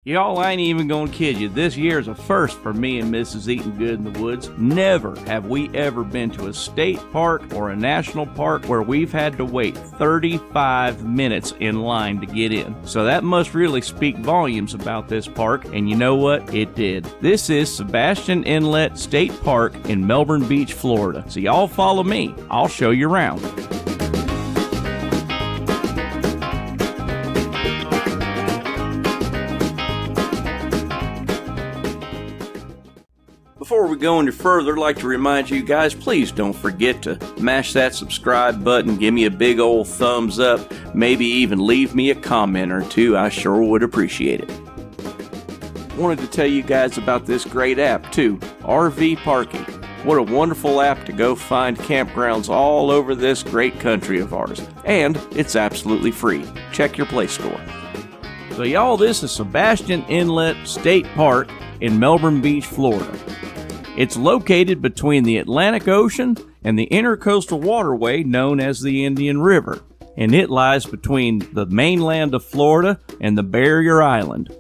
Y'all, I ain't even gonna kid you. This year's a first for me and Mrs. Eatin Good in the Woods. Never have we ever been to a state park or a national park where we've had to wait 35 minutes in line to get in. So that must really speak volumes about this park, and you know what? It did. This is Sebastian Inlet State Park in Melbourne Beach, Florida. So y'all follow me. I'll show you around. Before we go any further, I'd like to remind you guys, please don't forget to mash that subscribe button, give me a big old thumbs up, maybe even leave me a comment or two. I sure would appreciate it. Wanted to tell you guys about this great app too, RV Parking. What a wonderful app to go find campgrounds all over this great country of ours. And it's absolutely free. Check your Play Store. So y'all, this is Sebastian Inlet State Park in Melbourne Beach, Florida. It's located between the Atlantic Ocean and the intercoastal waterway known as the Indian River, and it lies between the mainland of Florida and the Barrier Island.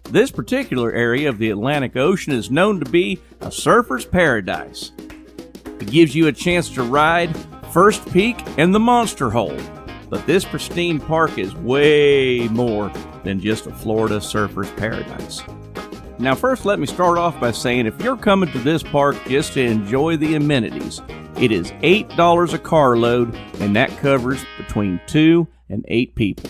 This particular area of the Atlantic Ocean is known to be a surfer's paradise. It gives you a chance to ride First Peak and the Monster Hole, but this pristine park is way more than just a Florida surfer's paradise. Now first, let me start off by saying if you're coming to this park just to enjoy the amenities, it is $8 a carload, and that covers between 2 and 8 people.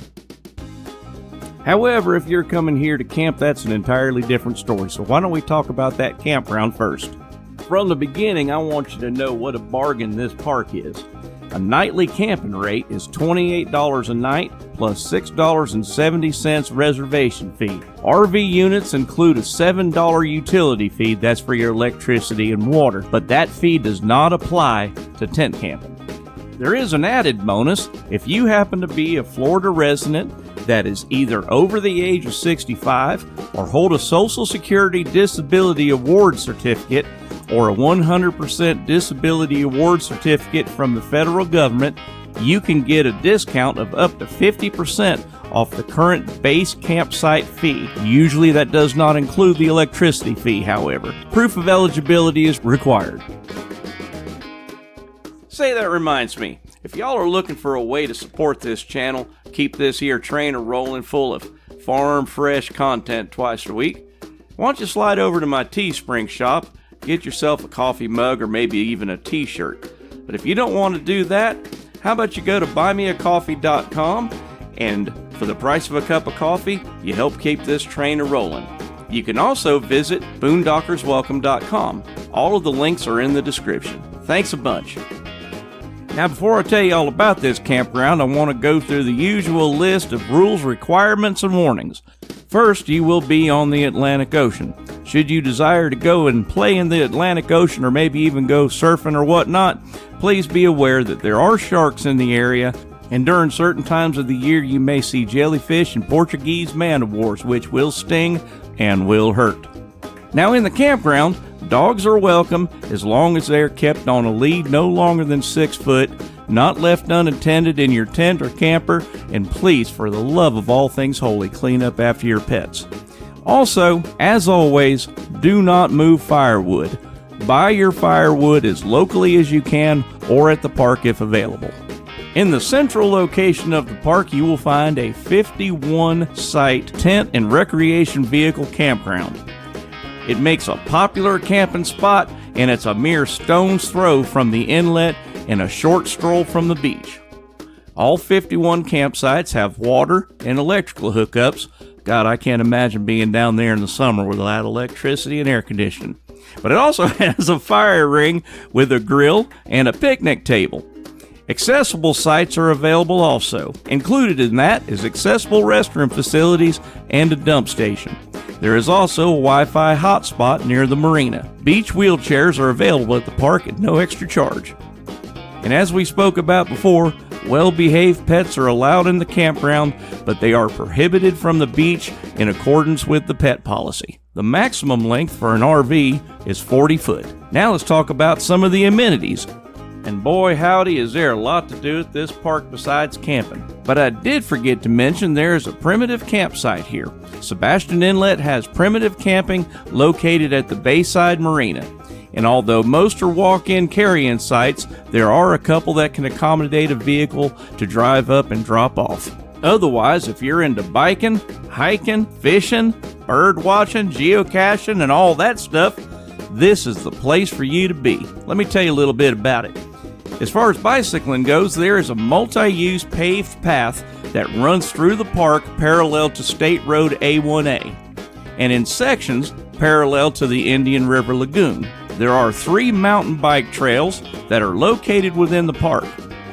However, if you're coming here to camp, that's an entirely different story, so why don't we talk about that campground first. From the beginning, I want you to know what a bargain this park is. A nightly camping rate is $28 a night plus $6.70 reservation fee. RV units include a $7 utility fee, that's for your electricity and water, but that fee does not apply to tent camping. There is an added bonus if you happen to be a Florida resident that is either over the age of 65 or hold a Social Security Disability Award Certificate or a 100% disability award certificate from the federal government. You can get a discount of up to 50% off the current base campsite fee. Usually that does not include the electricity fee, however. Proof of eligibility is required. Say, that reminds me, if y'all are looking for a way to support this channel, keep this here train rolling full of farm fresh content twice a week, why don't you slide over to my Teespring shop, get yourself a coffee mug or maybe even a t-shirt. But if you don't want to do that, how about you go to buymeacoffee.com, and for the price of a cup of coffee, you help keep this train a-rolling. You can also visit boondockerswelcome.com. All of the links are in the description. Thanks a bunch. Now, before I tell you all about this campground, I want to go through the usual list of rules, requirements, and warnings. First, you will be on the Atlantic Ocean. Should you desire to go and play in the Atlantic Ocean or maybe even go surfing or whatnot, please be aware that there are sharks in the area, and during certain times of the year you may see jellyfish and Portuguese man-o-wars, which will sting and will hurt. Now, in the campground, dogs are welcome as long as they are kept on a lead no longer than 6 foot, not left unattended in your tent or camper, and please, for the love of all things holy, clean up after your pets. Also, as always, do not move firewood. Buy your firewood as locally as you can or at the park if available. In the central location of the park, you will find a 51-site tent and recreation vehicle campground. It makes a popular camping spot, and it's a mere stone's throw from the inlet and a short stroll from the beach. All 51 campsites have water and electrical hookups. God, I can't imagine being down there in the summer without electricity and air conditioning. But it also has a fire ring with a grill and a picnic table. Accessible sites are available also. Included in that is accessible restroom facilities and a dump station. There is also a Wi-Fi hotspot near the marina. Beach wheelchairs are available at the park at no extra charge. And as we spoke about before, well-behaved pets are allowed in the campground, but they are prohibited from the beach in accordance with the pet policy. The maximum length for an RV is 40 foot. Now let's talk about some of the amenities. And boy howdy is there a lot to do at this park besides camping. But I did forget to mention there is a primitive campsite here. Sebastian Inlet has primitive camping located at the Bayside Marina. And although most are walk-in carry-in sites, there are a couple that can accommodate a vehicle to drive up and drop off. Otherwise, if you're into biking, hiking, fishing, bird watching, geocaching, and all that stuff, this is the place for you to be. Let me tell you a little bit about it. As far as bicycling goes, there is a multi-use paved path that runs through the park parallel to State Road A1A, and in sections parallel to the Indian River Lagoon. There are 3 mountain bike trails that are located within the park.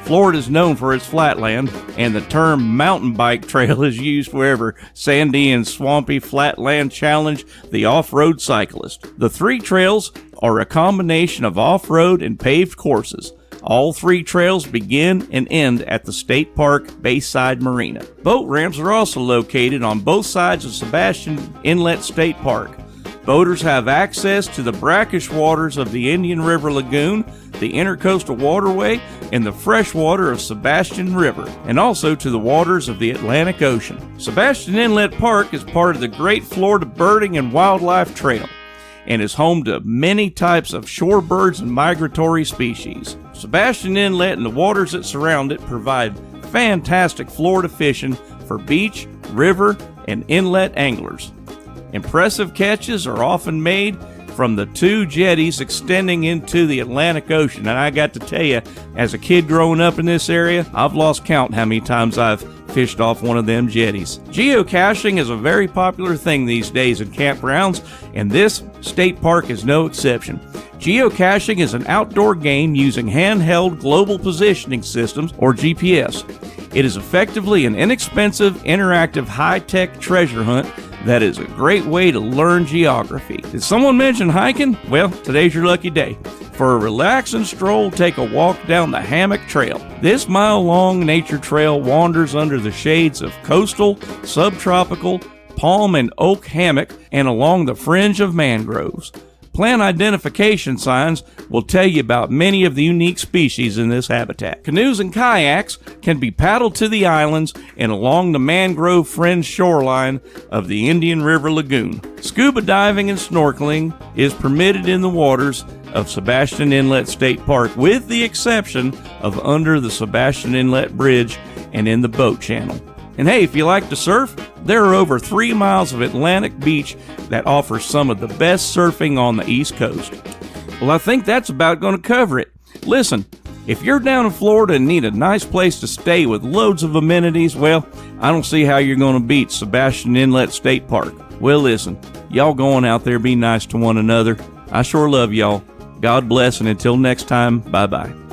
Florida is known for its flatland, and the term mountain bike trail is used wherever sandy and swampy flatland challenge the off-road cyclist. The 3 trails are a combination of off-road and paved courses. All 3 trails begin and end at the State Park Bayside Marina. Boat ramps are also located on both sides of Sebastian Inlet State Park. Boaters have access to the brackish waters of the Indian River Lagoon, the Intercoastal Waterway, and the freshwater of Sebastian River, and also to the waters of the Atlantic Ocean. Sebastian Inlet Park is part of the Great Florida Birding and Wildlife Trail and is home to many types of shorebirds and migratory species. Sebastian Inlet and the waters that surround it provide fantastic Florida fishing for beach, river, and inlet anglers. Impressive catches are often made from the 2 jetties extending into the Atlantic Ocean, and I got to tell you, as a kid growing up in this area, I've lost count how many times I've fished off one of them jetties. Geocaching is a very popular thing these days in campgrounds, and this state park is no exception. Geocaching is an outdoor game using handheld global positioning systems, or GPS. It is effectively an inexpensive, interactive, high-tech treasure hunt that is a great way to learn geography. Did someone mention hiking? Well, today's your lucky day. For a relaxing stroll, take a walk down the Hammock Trail. This mile-long nature trail wanders under the shades of coastal, subtropical, palm and oak hammock and along the fringe of mangroves. Plant identification signs will tell you about many of the unique species in this habitat. Canoes and kayaks can be paddled to the islands and along the mangrove fringe shoreline of the Indian River Lagoon. Scuba diving and snorkeling is permitted in the waters of Sebastian Inlet State Park, with the exception of under the Sebastian Inlet Bridge and in the boat channel. And hey, if you like to surf, there are over 3 miles of Atlantic beach that offers some of the best surfing on the East Coast. Well, I think that's about going to cover it. Listen, if you're down in Florida and need a nice place to stay with loads of amenities, well, I don't see how you're going to beat Sebastian Inlet State Park. Well, listen, y'all going out there, be nice to one another. I sure love y'all. God bless, and until next time, bye-bye.